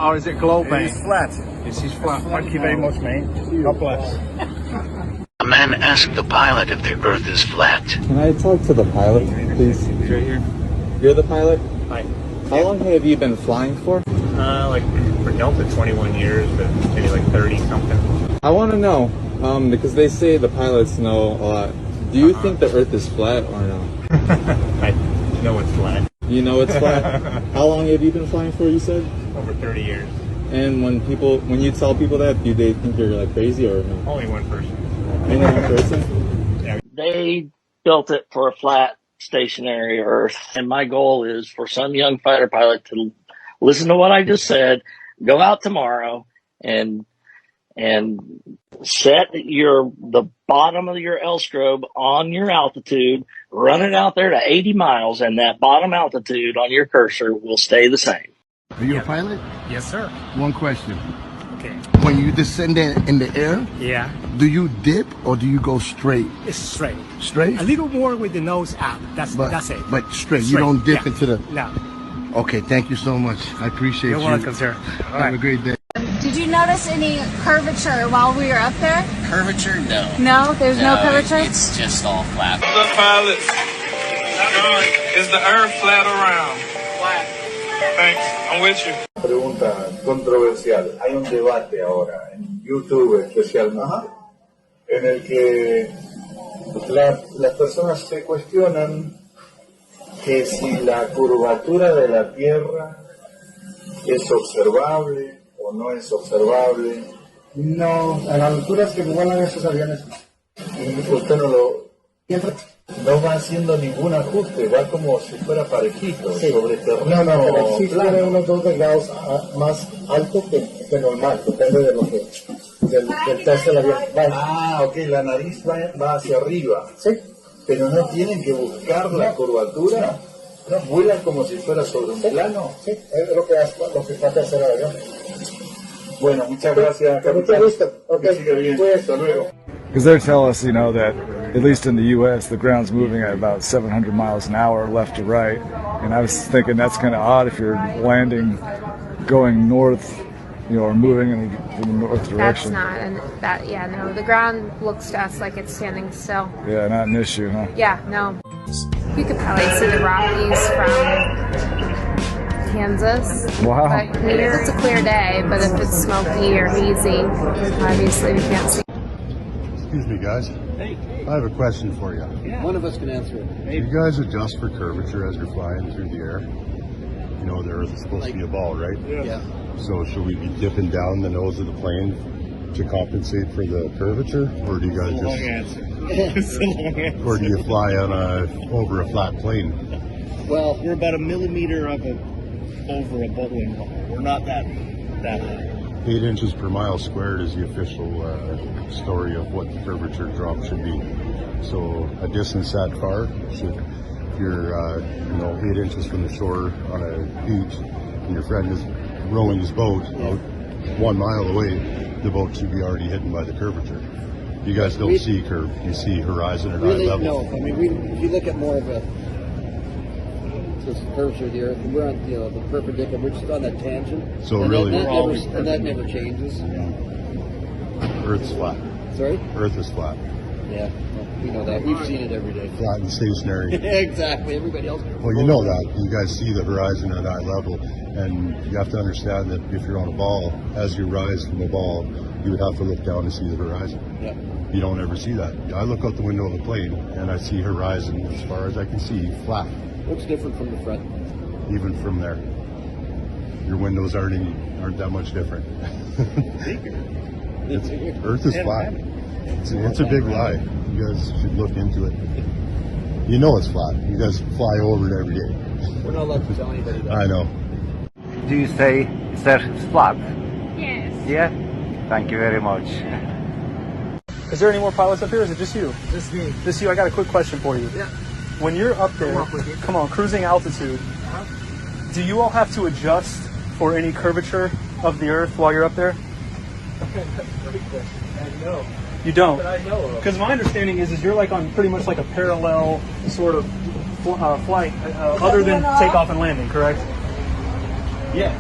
Or is it globe, mate? It's flat. This is flat. Thank you very much, mate. God bless. A man asked the pilot if the Earth is flat. Can I talk to the pilot, please? Right here. You're the pilot? Hi. How long have you been flying for? Like for Delta, 21 years, but maybe like 30 something. I want to know, because they say the pilots know a lot. Do you think the Earth is flat or no? I know it's flat. You know it's flat? How long have you been flying for, you said? Over 30 years. And when you tell people that, do they think you're like crazy or no? Only one person. Only one person? They built it for a flat, stationary Earth. And my goal is for some young fighter pilot to listen to what I just said, go out tomorrow and set the bottom of your L-strobe on your altitude, run it out there to 80 miles, and that bottom altitude on your cursor will stay the same. Are you a pilot? Yes, sir. One question. Okay. When you descend in the air, Yeah, do you dip or do you go straight? it's straight. Straight? A little more with the nose out. That's it. But straight. You don't dip Yeah. into the... No. Okay, thank you so much. I appreciate You're you. welcome, sir. All Have right. a great day. Did you notice any curvature while we were up there? Curvature? No. No, there's no curvature? It's just all flat. The pilot. Is the Earth flat or round? Flat. Thanks. I'm with you. Pregunta controversial. Hay un debate ahora en YouTube especialmente en el que las personas se cuestionan que si la curvatura de la Tierra es observable o no es observable. No, a las alturas que vuelan esos aviones. Y usted no va haciendo ningún ajuste, va como si fuera parejito, Sí. sobre terreno No, pero sí plano. tiene unos 2 grados más alto que normal, depende de lo que del test del avión. Ok, la nariz va hacia arriba. Sí. Pero no tienen que buscar la curvatura. No, vuelan como si fuera sobre un plano. Sí, es lo que trata de hacer el avión. Bueno, muchas gracias, Con mucho capitán. gusto. Ok, Que siga bien. pues, Hasta luego. Because they're telling us, that at least in the U.S., the ground's moving at about 700 miles an hour left to right. And I was thinking that's kind of odd if you're landing going north, or moving in the north direction. That's not, no. The ground looks to us like it's standing still. Yeah, not an issue, huh? Yeah, no. You could probably see the Rockies from Kansas. Wow. But here it's a clear day, but if it's smoky or hazy, obviously we can't see. Excuse me, guys. Hey. I have a question for you. Yeah. One of us can answer it. Do you guys adjust for curvature as you're flying through the air? The Earth is supposed to be a ball, right? Yeah. So should we be dipping down the nose of the plane to compensate for the curvature? Or do you guys Long just... answer. It's a long answer. Or do you fly over a flat plane? Well, We're about a millimeter over a bowling ball. We're not that high. 8 inches per mile squared is the official story of what the curvature drop should be. So a distance that far, if you're 8 inches from the shore on a beach and your friend is rowing his boat out 1 mile away, the boat should be already hidden by the curvature. You guys don't see curve, you see horizon at eye level. no. I mean, if you look at more of a curvature of the Earth, and we're on the perpendicular, we're just on that tangent. So and really, that never changes. Earth's flat. Sorry? Earth is flat. Yeah, well, we know that. We've seen it every day. Flat and stationary. Exactly. Everybody else. Well, you know that. You guys see the horizon at eye level, and you have to understand that if you're on a ball, as you rise from the ball, you would have to look down to see the horizon. Yeah. You don't ever see that. I look out the window of a plane, and I see horizon as far as I can see, flat. Looks different from the front. Even from there. Your windows aren't that much different. Earth is flat. It's a big lie. You guys should look into it. You know it's flat. You guys fly over it every day. We're not allowed to tell anybody that. I know. Do you say that it's flat? Yes. Yeah? Thank you very much. Is there any more pilots up here, or is it just you? Just me. Just you. I got a quick question for you. Yeah. When you're up there, cruising altitude, do you all have to adjust for any curvature of the Earth while you're up there? Great question. No. You don't? But I know. Because my understanding is you're like on pretty much like a parallel sort of flight, other than takeoff and landing, correct? Yes.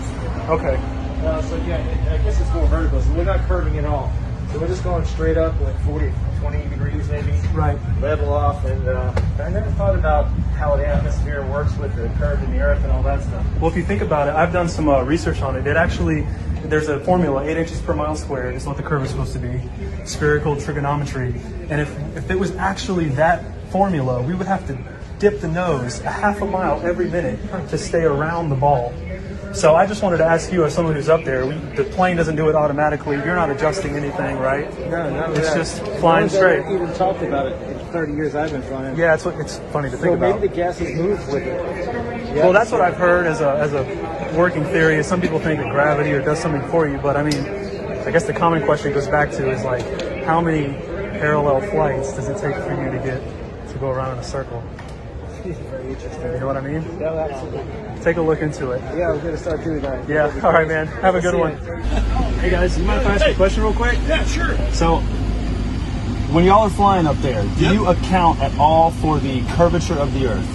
Okay. So yeah, I guess it's more vertical. So we're not curving at all. So we're just going straight up, like 40, 20 degrees maybe. Right. Level off, and I never thought about how the atmosphere works with the curve in the earth and all that stuff. Well, if you think about it, I've done some research on it. It actually, there's a formula, 8 inches per mile squared is what the curve is supposed to be. Spherical trigonometry. And if it was actually that formula, we would have to dip the nose a half a mile every minute to stay around the ball. So I just wanted to ask you, as someone who's up there, the plane doesn't do it automatically. You're not adjusting anything, right? No, it's just flying straight. Even talked about it in 30 years I've been flying. Yeah, it's funny to think about. So maybe the gases move with it. Yeah. Well, that's what I've heard as a working theory. Is some people think that gravity does something for you, but I mean, I guess the common question goes back to is like, how many parallel flights does it take for you to go around in a circle? Very interesting. You know what I mean? Yeah, absolutely. Take a look into it. Yeah, we're going to start doing that. Yeah, all right, man. Have a good one. Hey, guys, you mind if I ask you a question real quick? Yeah, sure. So, when y'all are flying up there, do you account at all for the curvature of the Earth?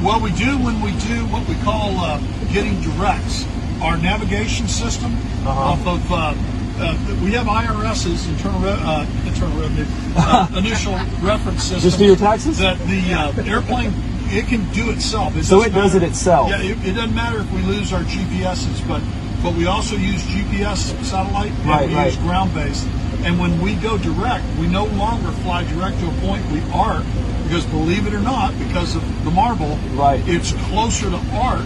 Well, we do when we do what we call getting directs. Our navigation system off of we have IRS's internal revenue initial reference system. Just do your taxes? That the airplane, it can do itself. So it does it itself? Yeah, it doesn't matter if we lose our GPSs, but we also use GPS satellite and we use ground-based. And when we go direct, we no longer fly direct to a point we arc, because believe it or not, because of the marble, it's closer to arc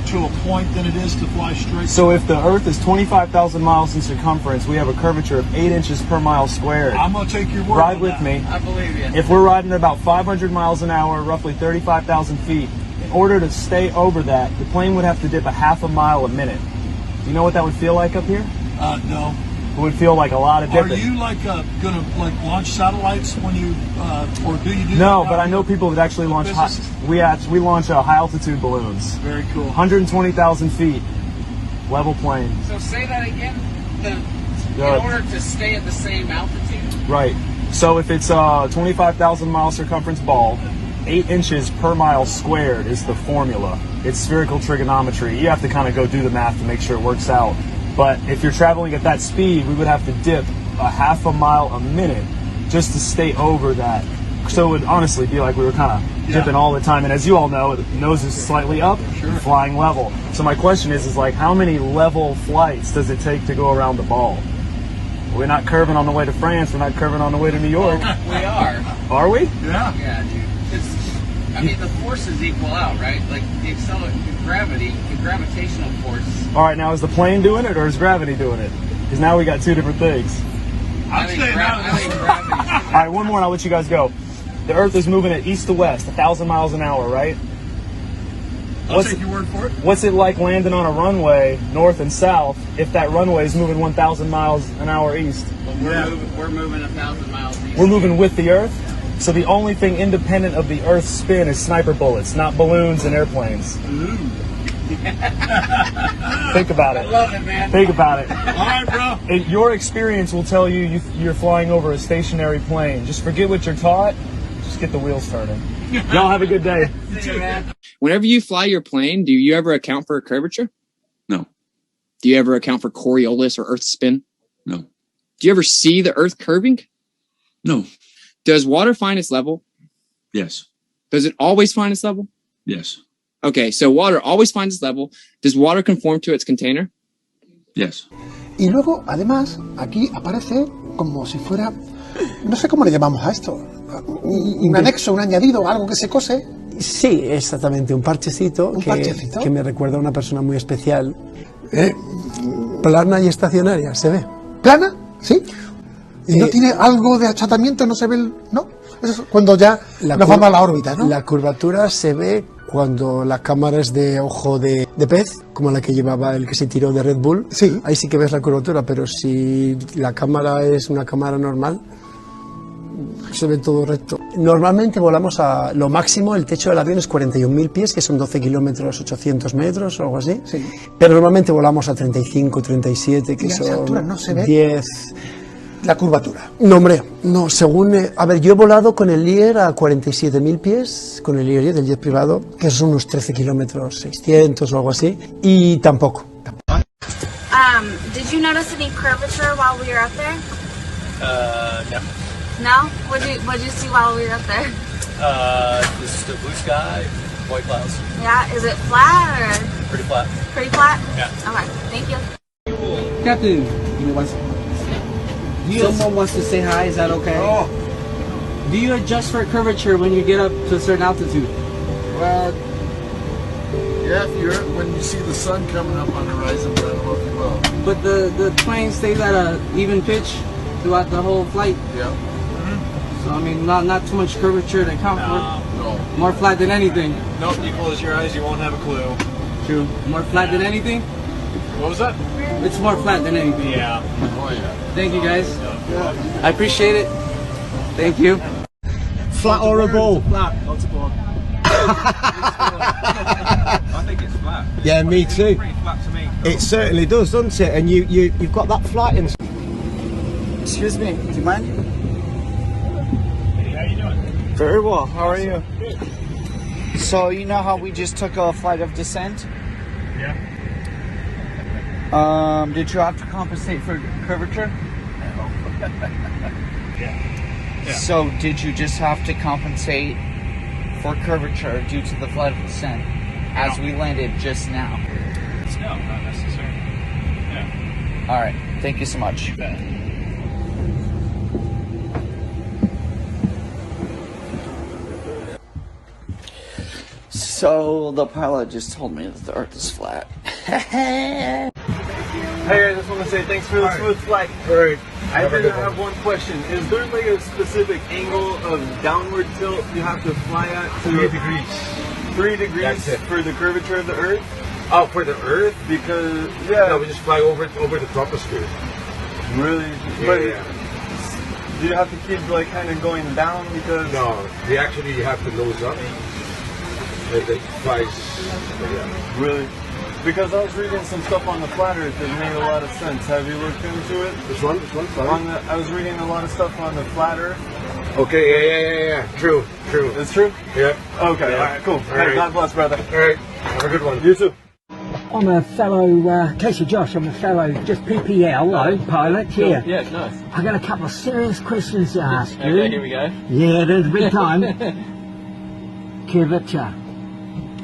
to a point than it is to fly straight. So if the Earth is 25,000 miles in circumference, we have a curvature of 8 inches per mile squared. I'm going to take your word Ride on with that. me. I believe you. If we're riding at about 500 miles an hour, roughly 35,000 feet, in order to stay over that, the plane would have to dip a half a mile a minute. Do you know what that would feel like up here? No. It would feel like a lot of dipping. Are you like going to launch satellites when you, or do you do No, that? but I know people that actually launch. We launch high altitude balloons. Very cool. 120,000 feet, level plane. So say that again. In order to stay at the same altitude. Right. So if it's a 25,000 mile circumference ball, 8 inches per mile squared is the formula. It's spherical trigonometry. You have to kind of go do the math to make sure it works out. But if you're traveling at that speed, we would have to dip a half a mile a minute just to stay over that. So it would honestly be like we were kind of dipping all the time. And as you all know, the nose is slightly up, flying level. So my question is like, how many level flights does it take to go around the ball? We're not curving on the way to France. We're not curving on the way to New York. We are. Are we? Yeah. Yeah, dude. I mean, the forces equal out, right? Like the gravity, the gravitational force. All right, now is the plane doing it or is gravity doing it? Because now we got two different things. I think gravity. All right, one more and I'll let you guys go. The Earth is moving at east to west, 1,000 miles an hour, right? I'll take your word for it. What's it like landing on a runway north and south if that runway is moving 1,000 miles an hour east? Well, we're moving 1,000 miles east. We're moving with the Earth? So the only thing independent of the Earth's spin is sniper bullets, not balloons and airplanes. Think about it. I love it, man. Think about it. All right, bro. Your experience will tell you you're flying over a stationary plane. Just forget what you're taught. Just get the wheels turning. Y'all have a good day. See you, man. Whenever you fly your plane, do you ever account for a curvature? No. Do you ever account for Coriolis or Earth spin? No. Do you ever see the Earth curving? No. Does water find its level? Yes. Does it always find its level? Yes. Okay, so water always finds its level. Does water conform to its container? Yes. Y luego, además, aquí aparece como si fuera, no sé cómo le llamamos a esto, un anexo, un añadido, algo que se cose. Sí, exactamente, un parchecito, que me recuerda a una persona muy especial. Plana y estacionaria, ¿se ve? ¿Plana? Sí. ¿Y no tiene algo de achatamiento? ¿No se ve el...? ¿No? Eso es cuando ya nos vamos a la órbita, ¿no? La curvatura se ve cuando la cámara es de ojo de pez, como la que llevaba el que se tiró de Red Bull. Sí. Ahí sí que ves la curvatura, pero si la cámara es una cámara normal, se ve todo recto. Normalmente volamos a lo máximo, el techo del avión es 41.000 pies, que son 12 kilómetros, 800 metros o algo así. Sí. Pero normalmente volamos a 35, 37, que son altura no se ve 10... La curvatura. No, hombre, no, según... a ver, yo he volado con el Lear a 47.000 pies, con el Lear 10 del jet privado, que son unos 13 kilómetros, 600 o algo así, y tampoco. Did you notice any curvature while we were up there? No. No? What'd you see while we were up there? This is the blue sky, white clouds. Yeah, is it flat or? Pretty flat. Pretty flat? Yeah. Okay, thank you. Captain, someone wants to say hi, is that okay? Oh. Do you adjust for curvature when you get up to a certain altitude? Well, yeah, when you see the sun coming up on the horizon, but I don't know if you will. But the plane stays at an even pitch throughout the whole flight. Yeah. So I mean, not too much curvature to count for. No. More flat than anything. Nope, you close your eyes, you won't have a clue. True. More flat than anything? What was that? It's more flat than anything. Yeah. Oh yeah. Thank you guys. I appreciate it. Thank you. Flat or a ball? Flat. Lots of ball. I think it's flat. Yeah, me too. Pretty flat to me. It certainly does, doesn't it? And you've got that flight in. Excuse me, do you mind? Hey, how you doing? Very well. How are you? Good. So you know how we just took a flight of descent? Yeah. Did you have to compensate for curvature? Yeah. So did you just have to compensate for curvature due to the flight of descent as we landed just now? No, not necessarily. Yeah. All right. Thank you so much. You bet. So the pilot just told me that the Earth is flat. Hey, I just want to say thanks for the smooth flight. Alright. I did have one question. Is there like a specific angle of downward tilt you have to fly at? 3 degrees. 3 degrees That's it. for the curvature of the Earth? Oh, for the Earth? Because, No, we just fly over the troposphere. Really? Yeah. Do you have to keep like kind of going down because? No, you have to nose up. It flies. Yeah. Really? Because I was reading some stuff on the flat Earth that made a lot of sense. Have you looked into it? Which one? Sorry? I was reading a lot of stuff on the flat Earth. Okay, yeah. True. It's true? Yeah. Okay, Yeah. alright, cool. All Hey, right. God bless, brother. Alright, have a good one. You too. I'm a fellow, Casey Josh, I'm a fellow just PPL pilot here. Yeah, nice. I've got a couple of serious questions to ask you. Okay, here we go. Yeah, there's a big time. Curvature.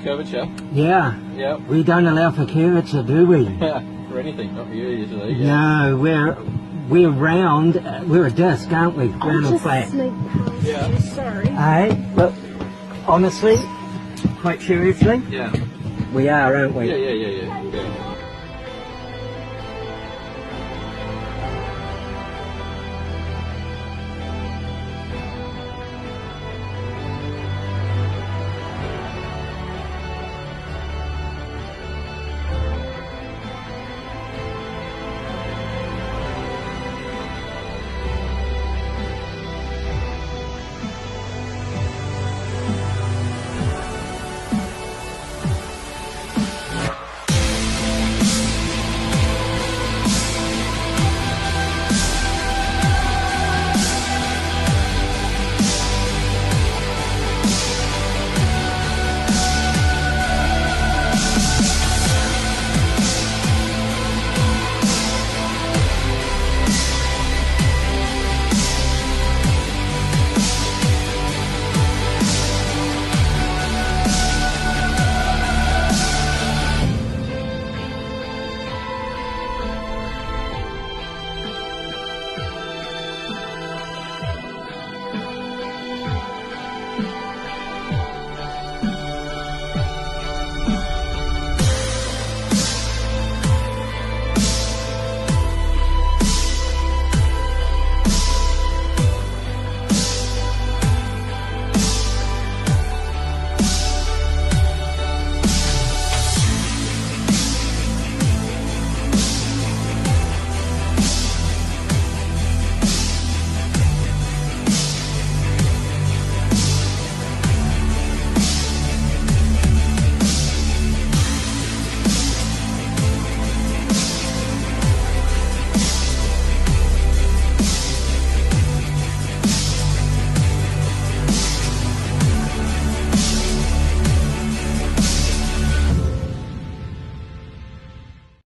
Curvature. Yeah. Yep. We don't allow for curvature, do we? For anything, not for you usually. No, we're round, we're a disc, aren't we? Round and flat. Yeah. Sorry. Hey, look, honestly, quite seriously, Yeah. we are, aren't we? Yeah.